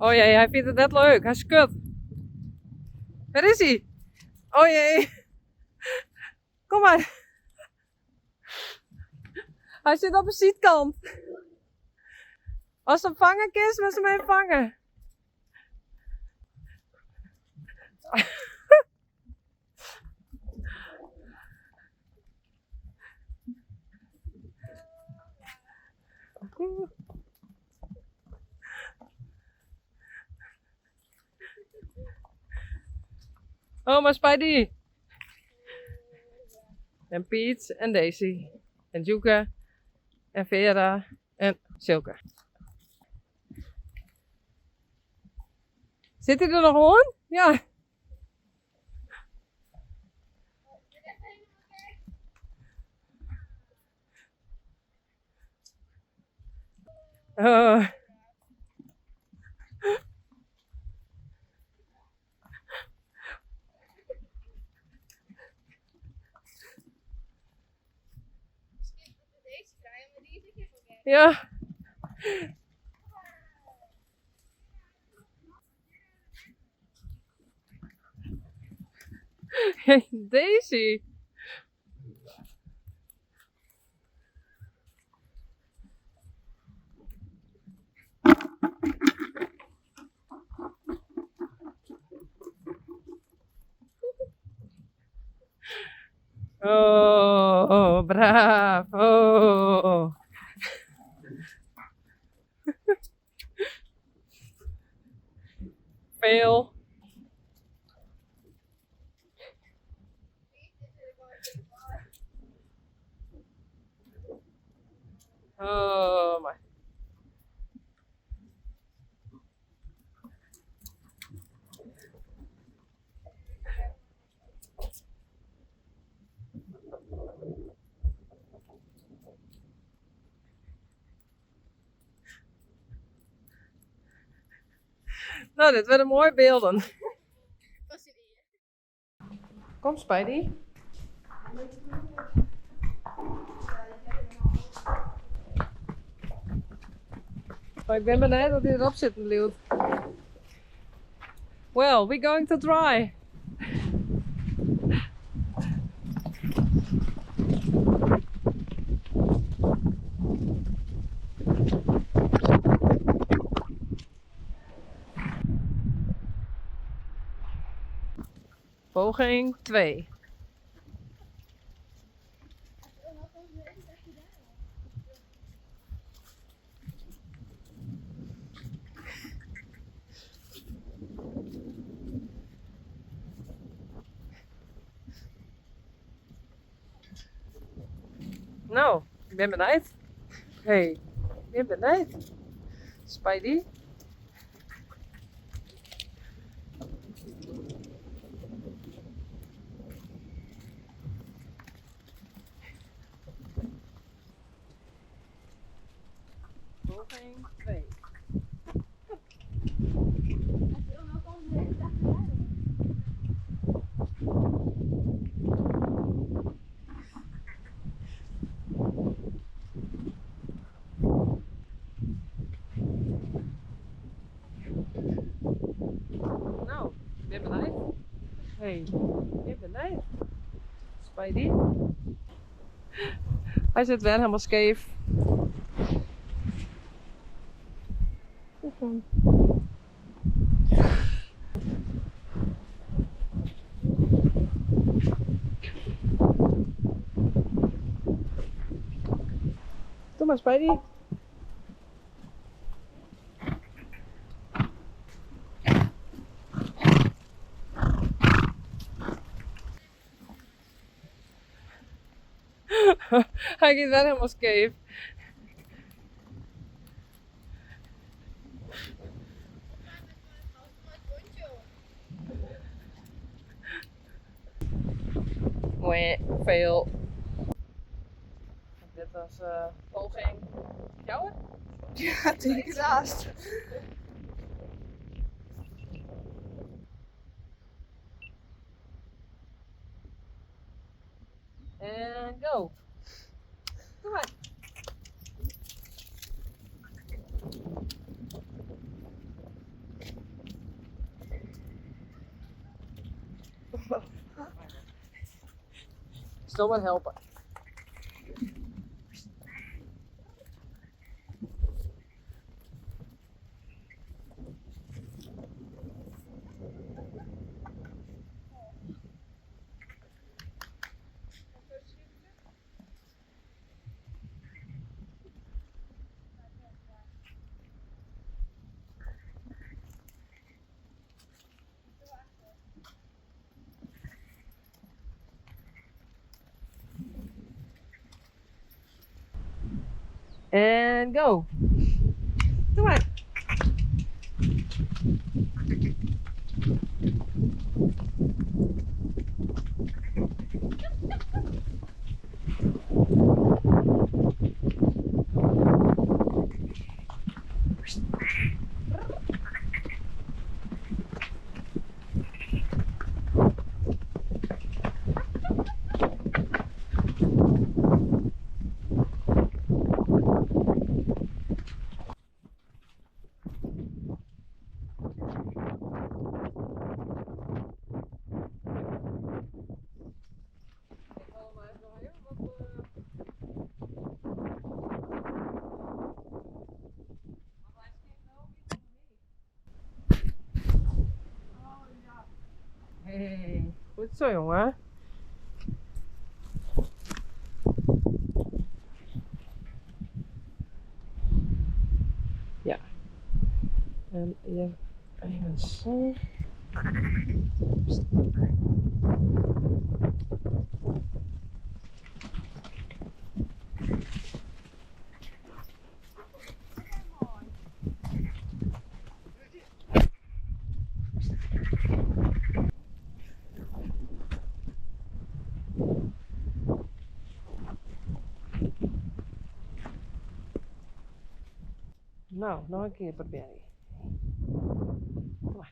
Oh jee, hij vindt het net leuk. Hij skut. Waar is hij? Oh jee. Kom maar. Hij zit op de zietkant. Als ze hem vangen, Kis, moet ze hem even vangen. Oh, maar Spidey. En Piet en Daisy. En Joeke. En Vera. En Silke. Zit hij er nog gewoon? Ja. Oh. Ja. Daisy. Oh, braaf. Oh. Veel. Oh, maar. Nou, dit werden mooie beelden. Kom, Spidey. Oh, ik ben benieuwd dat hij erop zit, benieuwd. Well, we're going to try. Poging 2. Nou, ik ben benieuwd. Hey, ik ben benieuwd. Spidey. Poging 2. Nou, ik ben benieuwd. Hey, ik ben benieuwd. Spidey. Hij zit weer helemaal scheef. Doe maar, Spidey. Hij gaat wel helemaal scheef. Mooi, veel. Dit was poging. Jouw? Ja, denk het haast. En go. Doe maar. toch wel helpen. En go. Doe maar. Hey, goed zo jongen. Ja. En je even zo. Nou, nog een keer proberen. Kom maar.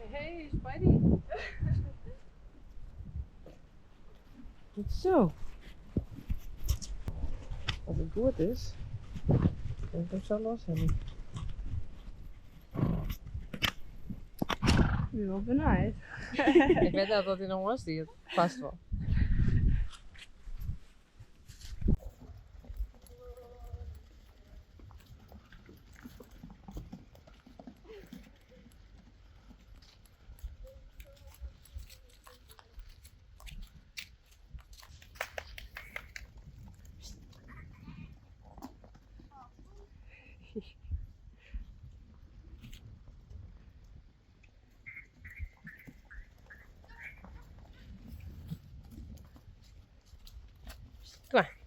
Hey, Spidey. Goed zo. Als het goed is, dan ik hem zo los hebben. Nu wel benieuwd. Ik weet dat hij nog was, die het vast wel. Kom maar.